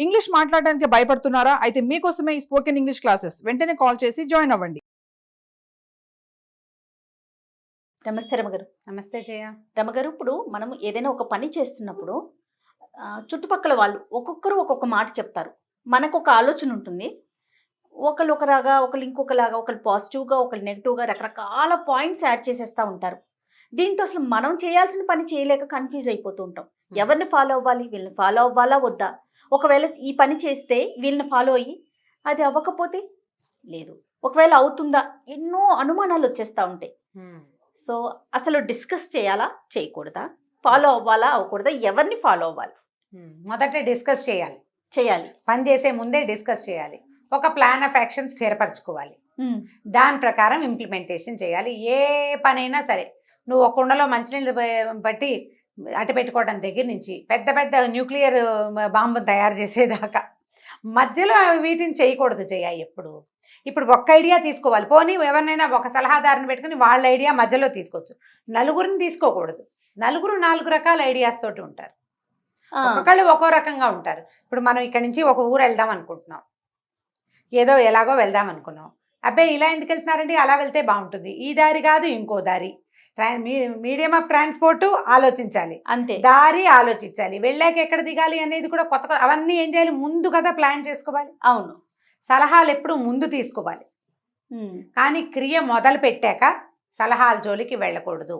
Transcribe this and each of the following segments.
English మాట్లాడడానికి భయపడుతున్నారా? అయితే మీకోసమే ఈ స్పోకెన్ ఇంగ్లీష్ క్లాసెస్. వెంటనే కాల్ చేసి జాయిన్ అవ్వండి. నమస్తే రమగారు. నమస్తే జయ. రమగారు, ఇప్పుడు మనం ఏదైనా ఒక పని చేస్తున్నప్పుడు చుట్టుపక్కల వాళ్ళు ఒక్కొక్కరు ఒక్కొక్క మాట చెప్తారు. మనకు ఒక ఆలోచన ఉంటుంది. ఒకళ్ళు ఒకలాగా, ఒకళ్ళు ఇంకొకలాగా, ఒకళ్ళు పాజిటివ్గా, ఒకళ్ళు నెగిటివ్గా రకరకాల పాయింట్స్ యాడ్ చేసేస్తూ ఉంటారు. దీంతో అసలు మనం చేయాల్సిన పని చేయలేక కన్ఫ్యూజ్ అయిపోతూ ఉంటాం. ఎవరిని ఫాలో అవ్వాలి, వీళ్ళని ఫాలో అవ్వాలా వద్దా? ఒకవేళ ఈ పని చేస్తే వీళ్ళని ఫాలో అయ్యి అది అవ్వకపోతే లేదు, ఒకవేళ అవుతుందా, ఎన్నో అనుమానాలు వచ్చేస్తూ ఉంటాయి. సో అసలు డిస్కస్ చేయాలా చేయకూడదా, ఫాలో అవ్వాలా అవ్వకూడదా, ఎవరిని ఫాలో అవ్వాలి? మొదట డిస్కస్ చేయాలి. చేయాలి. పని చేసే ముందే డిస్కస్ చేయాలి. ఒక ప్లాన్ ఆఫ్ యాక్షన్ స్థిరపరచుకోవాలి. దాని ప్రకారం ఇంప్లిమెంటేషన్ చేయాలి. ఏ పనైనా సరే, నువ్వు ఒక కుండలో మంచినీళ్ళు బట్టి అటు పెట్టుకోవడం దగ్గర నుంచి పెద్ద పెద్ద న్యూక్లియర్ బాంబు తయారు చేసేదాకా మధ్యలో వీటిని చేయకూడదు జయ. ఇప్పుడు ఒక్క ఐడియా తీసుకోవాలి. పోనీ ఎవరినైనా ఒక సలహాదారుని పెట్టుకుని వాళ్ళ ఐడియా మధ్యలో తీసుకోవచ్చు. నలుగురిని తీసుకోకూడదు. నలుగురు 4 రకాల ఐడియాస్ తోటి ఉంటారు. ఒక్కొక్కళ్ళు ఒక్కో రకంగా ఉంటారు. ఇప్పుడు మనం ఇక్కడి నుంచి ఒక ఊరు వెళ్దాం అనుకుంటున్నాం, ఏదో ఎలాగో వెళ్దాం అనుకున్నాం. అబ్బాయి ఇలా ఎందుకు వెళ్తున్నారండి, అలా వెళ్తే బాగుంటుంది, ఈ దారి కాదు ఇంకో దారి, మీడియం ఆఫ్ ట్రాన్స్పోర్ట్ ఆలోచించాలి, అంతే, దారి ఆలోచించాలి, వెళ్ళాక ఎక్కడ దిగాలి అనేది కూడా కొత్త అవన్నీ ఏం చేయాలి, ముందు కదా ప్లాన్ చేసుకోవాలి. అవును, సలహాలు ఎప్పుడు ముందు తీసుకోవాలి. కానీ క్రియ మొదలు పెట్టాక సలహాల జోలికి వెళ్ళకూడదు.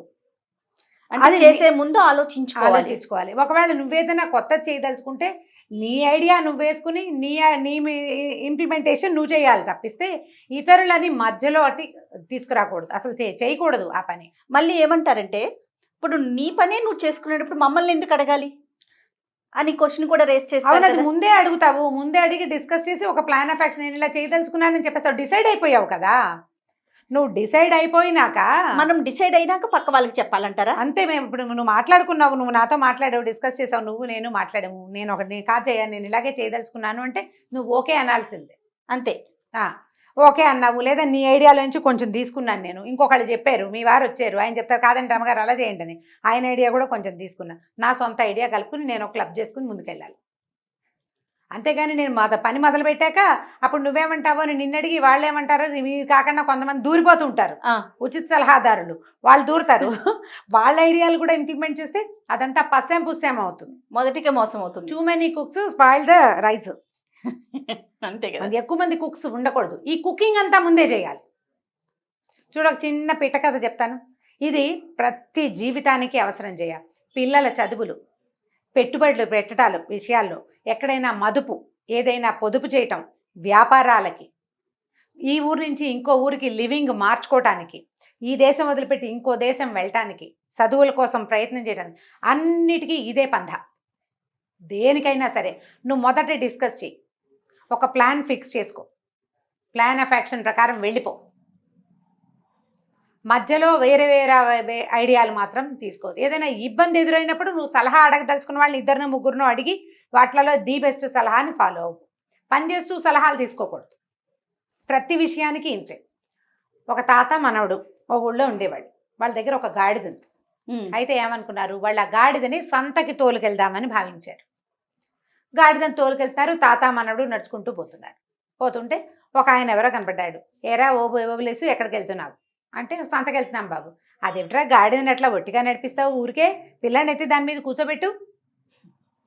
అది చేసే ముందు ఆలోచించుకోవాలి. ఒకవేళ నువ్వేదైనా కొత్త చేయదలుచుకుంటే నీ ఐడియా నువ్వు వేసుకుని నీ ఇంప్లిమెంటేషన్ నువ్వు చేయాలి తప్పిస్తే ఇతరులని మధ్యలో అట్టి తీసుకురాకూడదు. అసలు చేయకూడదు ఆ పని. మళ్ళీ ఏమంటారంటే, ఇప్పుడు నీ పనే నువ్వు చేసుకునేటప్పుడు మమ్మల్ని ఎందుకు అడగాలి అని క్వశ్చన్ కూడా రేస్ చేస్తావు. అది ముందే అడుగుతావు. ముందే అడిగి డిస్కస్ చేసి ఒక ప్లాన్ ఆఫ్ యాక్షన్ నేను ఇలా చేయదలుచుకున్నానని చెప్పేస్తావు. డిసైడ్ అయిపోయావు కదా. నువ్వు డిసైడ్ అయిపోయినాక మనం డిసైడ్ అయినాక పక్క వాళ్ళకి చెప్పాలంటారా? అంతే. మేము ఇప్పుడు నువ్వు మాట్లాడుకున్నావు, నువ్వు నాతో మాట్లాడావు, డిస్కస్ చేసావు, నువ్వు నేను మాట్లాడాము, నేను ఒకటి కాదు చేయాలి, నేను ఇలాగే చేయదలుచుకున్నాను అంటే నువ్వు ఓకే అనాల్సిందే. అంతే. ఓకే అన్నావు, లేదా నీ ఐడియాలోంచి కొంచెం తీసుకున్నాను నేను, ఇంకొకళ్ళు చెప్పారు, మీ వారు వచ్చారు, ఆయన చెప్తారు కాదండి రమ్మగారు అలా చేయండి అని, ఆయన ఐడియా కూడా కొంచెం తీసుకున్నా, నా సొంత ఐడియా కలుపుకుని నేను ఒక క్లబ్ చేసుకుని ముందుకెళ్ళాలి. అంతేగాని నేను పని మొదలు పెట్టాక అప్పుడు నువ్వేమంటావో అని నిన్ను అడిగి వాళ్ళు ఏమంటారో మీరు కాకుండా కొంతమంది దూరిపోతూ ఉంటారు. ఉచిత సలహాదారులు వాళ్ళు దూరుతారు. వాళ్ళ ఐడియాలు కూడా ఇంప్లిమెంట్ చేస్తే అదంతా పస్సేం పుస్సేం అవుతుంది, మొదటికే మోసం అవుతుంది. Too many cooks spoil the rice. అంతే కదా. ఎక్కువ మంది కుక్స్ ఉండకూడదు. ఈ కుకింగ్ అంతా ముందే చేయాలి. చూడ ఒక చిన్న పిట్ట కథ చెప్తాను. ఇది ప్రతి జీవితానికి అవసరం చేయాలి. పిల్లల చదువులు, పెట్టుబడులు పెట్టడాలు విషయాల్లో, ఎక్కడైనా మదుపు, ఏదైనా పొదుపు చేయటం, వ్యాపారాలకి, ఈ ఊరు నుంచి ఇంకో ఊరికి లివింగ్ మార్చుకోవటానికి, ఈ దేశం వదిలిపెట్టి ఇంకో దేశం వెళ్ళటానికి, చదువుల కోసం ప్రయత్నం చేయడానికి, అన్నిటికీ ఇదే పంధ. దేనికైనా సరే నువ్వు మొదట డిస్కస్ చేయి, ఒక ప్లాన్ ఫిక్స్ చేసుకో, ప్లాన్ ఆఫ్ యాక్షన్ ప్రకారం వెళ్ళిపో. మధ్యలో వేరే వేరే ఐడియాలు మాత్రం తీసుకోవద్దు. ఏదైనా ఇబ్బంది ఎదురైనప్పుడు నువ్వు సలహా అడగదలుచుకున్న వాళ్ళని 2 3 అడిగి వాటిలలో ది బెస్ట్ సలహాని ఫాలో అవ్వు. పని చేస్తూ సలహాలు తీసుకోకూడదు. ప్రతి విషయానికి ఇంతే. ఒక తాత మనవడు ఒక ఊళ్ళో ఉండేవాడు. వాళ్ళ దగ్గర ఒక గాడిద ఉంది. అయితే ఏమనుకున్నారు, వాళ్ళ గాడిదని సంతకి తోలుకెళ్దామని భావించారు. గాడిదని తోలుకెళ్తున్నారు. తాత మనవడు నడుచుకుంటూ పోతుంటే ఒక ఆయన ఎవరో కనపడ్డాడు. ఏరా ఓబులేసు ఎక్కడికి వెళ్తున్నావు అంటే, సంతకి వెళ్తున్నాం బాబు. అదేమిట్రా గాడిదని ఎట్లా ఒట్టిగా నడిపిస్తావు, ఊరికే పిల్లని ఎత్తి దాని మీద కూర్చోబెట్టు,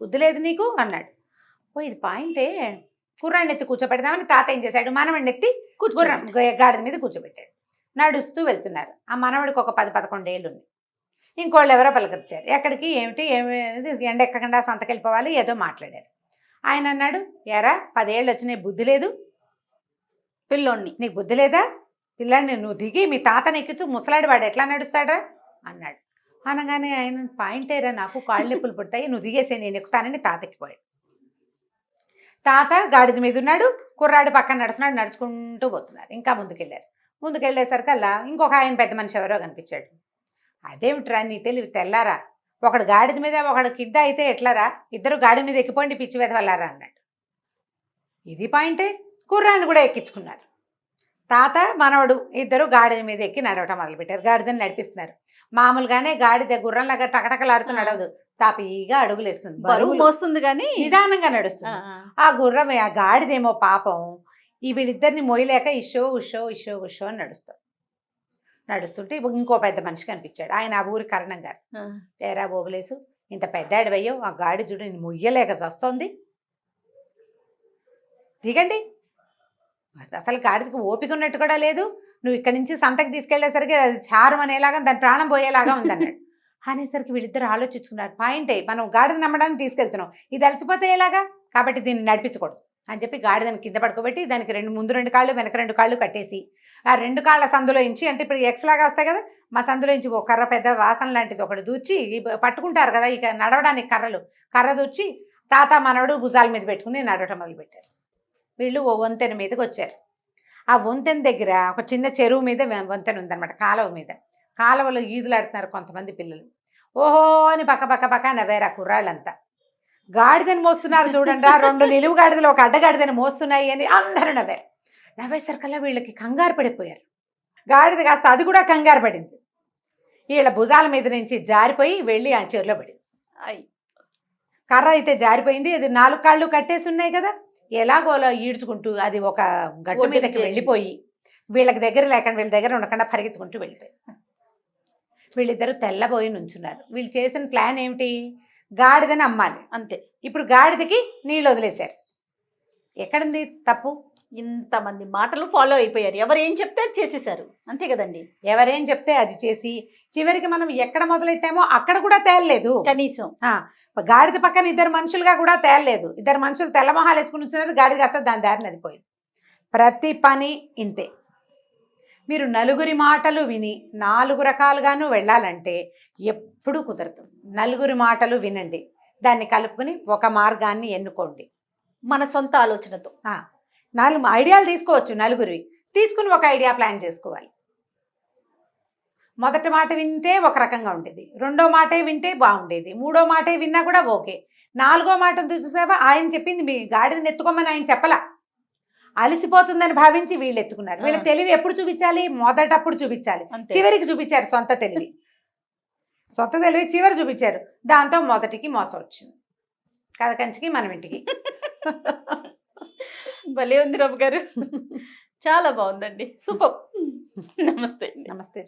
బుద్ధి లేదు నీకు అన్నాడు. ఇది పాయింటే, కుర్రాడిని ఎత్తి కూర్చోబెడదామని తాత ఏం చేశాడు, మనవడిని ఎత్తి గాడిద మీద కూర్చోబెట్టాడు. నడుస్తూ వెళ్తున్నారు. ఆ మనవడికి ఒక 10-11 ఏళ్ళు ఉంది. ఇంకోళ్ళు ఎవరో పలకరించారు. ఎక్కడికి ఏమిటి ఎండ ఎక్కకుండా సంతకి వెళ్ళిపోవాలి, ఏదో మాట్లాడారు. ఆయన అన్నాడు, ఎరా 10 ఏళ్ళు వచ్చినాయి, బుద్ధి లేదు పిల్లోడిని, నీకు బుద్ధి లేదా, పిల్లాడిని నువ్వు దిగి మీ తాతని ఎక్కించు, ముసలాడి వాడు ఎట్లా నడుస్తాడా అన్నాడు. అనగానే ఆయన పాయింటేరా, నాకు కాళ్ళు నొప్పులు పుడతాయి, నువ్వు దిగేసే నేను ఎక్కుతానని తాత ఎక్కిపోయాడు. తాత గాడిద మీద ఉన్నాడు, కుర్రాడు పక్కన నడుచుకుంటూ పోతున్నారు. ఇంకా ముందుకెళ్ళేసరికల్లా ఇంకొక ఆయన పెద్ద మనిషి ఎవరో కనిపించాడు. అదేమిట్రా నీ తెలివి తెల్లారా, ఒకడు గాడిద మీద ఒకడు కిద్ద అయితే ఎట్లారా, ఇద్దరు గాడి మీద ఎక్కిపోండి పిచ్చి వెదవల్లారా అన్నాడు. ఇది పాయింటే. కుర్రాడిని కూడా ఎక్కించుకున్నారు. తాత మనవడు ఇద్దరు గాడిద మీద ఎక్కి నడవటం మొదలుపెట్టారు. గాడిదని నడిపిస్తున్నారు. మామూలుగానే గాడిద గుర్రంలాగా టకటకలాడుతూ నడవదు, తాపీగా అడుగులేస్తుంది, బరువు మోస్తుంది కానీ నిదానంగా నడుస్తుంది. ఆ గుర్రం ఆ గాడిదేమో పాపం ఈ వీళ్ళిద్దరిని మోయలేక ఇషో ఉషో ఇషో ఉషో అని నడుస్తుంటే ఇంకో పెద్ద మనిషి కనిపించాడు. ఆయన ఆ ఊరి కరణం గారు. ఏరా బోగులేసు, ఇంత పెద్ద అడవయ్యో, ఆ గాడి చూడు నేను మొయ్యలేక చస్తోంది, దిగండి. అసలు గాడికి ఓపిక ఉన్నట్టు కూడా లేదు, నువ్వు ఇక్కడి నుంచి సంతకి తీసుకెళ్లేసరికి అది చారు అనేలాగా దాని ప్రాణం పోయేలాగా ఉందన్నాడు. అనేసరికి వీళ్ళిద్దరు ఆలోచించుకున్నారు, పాయింటే మనం గాడిని నమ్మడానికి తీసుకెళ్తున్నాం, ఇది అలసిపోతే ఎలాగా, కాబట్టి దీన్ని నడిపించకూడదు అని చెప్పి గాడిదని కింద పడుకోబెట్టి దానికి ముందు 2 కాళ్ళు వెనక 2 కాళ్ళు కట్టేసి ఆ 2 కాళ్ళ సందులో ఇంచి, అంటే ఇప్పుడు ఎక్స్ లాగా వస్తాయి కదా, మా సందులో ఇంచి ఒక కర్ర పెద్ద వాసన లాంటిది ఒకటి దూర్చి, పట్టుకుంటారు కదా ఇక నడవడానికి కర్ర దూర్చి తాత మనవడు భుజాల మీద పెట్టుకుని నడవటం మొదలుపెట్టారు. వీళ్ళు ఓ వంతెన మీదకి వచ్చారు. ఆ వంతెన దగ్గర ఒక చిన్న చెరువు మీద వంతెన ఉందన్నమాట, కాలువ మీద. కాలువలో ఈదులాడుతున్నారు కొంతమంది పిల్లలు. ఓహో అని పక్క నవ్వారు ఆ కుర్రాళ్ళంతా. గాడిదని మోస్తున్నారు చూడండి, 2 నిలువు గాడిదలు ఒక అడ్డగాడిదని మోస్తున్నాయి అని అందరూ నవ్వేసరికల్లా వీళ్ళకి కంగారు పడిపోయారు. గాడిద కాస్త అది కూడా కంగారు పడింది. వీళ్ళ భుజాల మీద నుంచి జారిపోయి వెళ్ళి ఆ చెరువులో పడింది. కర్ర అయితే జారిపోయింది, అది 4 కాళ్ళు కట్టేసి ఉన్నాయి కదా, ఎలాగోలా ఈడ్చుకుంటూ అది ఒక గట్టు మీదకి వెళ్ళిపోయి వీళ్ళకి దగ్గర లేకుండా వీళ్ళ దగ్గర ఉండకుండా పరిగెత్తుకుంటూ వెళ్ళిపోయి వీళ్ళిద్దరూ తెల్లబోయి నుంచున్నారు. వీళ్ళు చేసిన ప్లాన్ ఏమిటి, గాడిదని అమ్మాలి అంతే. ఇప్పుడు గాడిదకి నీళ్ళు వదిలేశారు. ఎక్కడుంది తప్పు? ఇంతమంది మాటలు ఫాలో అయిపోయారు, ఎవరు ఏం చెప్తే అది చేసేసారు, అంతే కదండి. ఎవరేం చెప్తే అది చేసి చివరికి మనం ఎక్కడ మొదలెట్టామో అక్కడ కూడా తేలలేదు. కనీసం గాడిద పక్కన 2 మనుషులుగా కూడా తేలలేదు. 2 మనుషులు తెల్లమొహాలు వేసుకుని వచ్చినారు, గాడిద కాస్త దాని దారిని నడిపోయింది. ప్రతి పని ఇంతే. మీరు నలుగురి మాటలు విని 4 రకాలుగాను వెళ్ళాలంటే ఎప్పుడూ కుదరదు. నలుగురి మాటలు వినండి, దాన్ని కలుపుకుని ఒక మార్గాన్ని ఎన్నుకోండి. మన సొంత ఆలోచనతో 4 ఐడియాలు తీసుకోవచ్చు, నలుగురివి తీసుకుని ఒక ఐడియా ప్లాన్ చేసుకోవాలి. మొదటి మాట వింటే ఒక రకంగా ఉండేది, 2వ మాటే వింటే బాగుండేది, 3వ మాటే విన్నా కూడా ఓకే, 4వ మాటను చూసావా ఆయన చెప్పింది మీ గాడిని ఎత్తుకోమని ఆయన చెప్పలా, అలసిపోతుందని భావించి వీళ్ళు ఎత్తుకున్నారు. వీళ్ళ తెలివి ఎప్పుడు చూపించాలి, మొదటప్పుడు చూపించాలి, చివరికి చూపించారు సొంత తెలివి చివరి చూపించారు. దాంతో మొదటికి మోసం వచ్చింది, కథ కంచికి మనం ఇంటికి. భలే ఉంది రమ్మ గారు, చాలా బాగుందండి, సూపర్. నమస్తే. నమస్తే.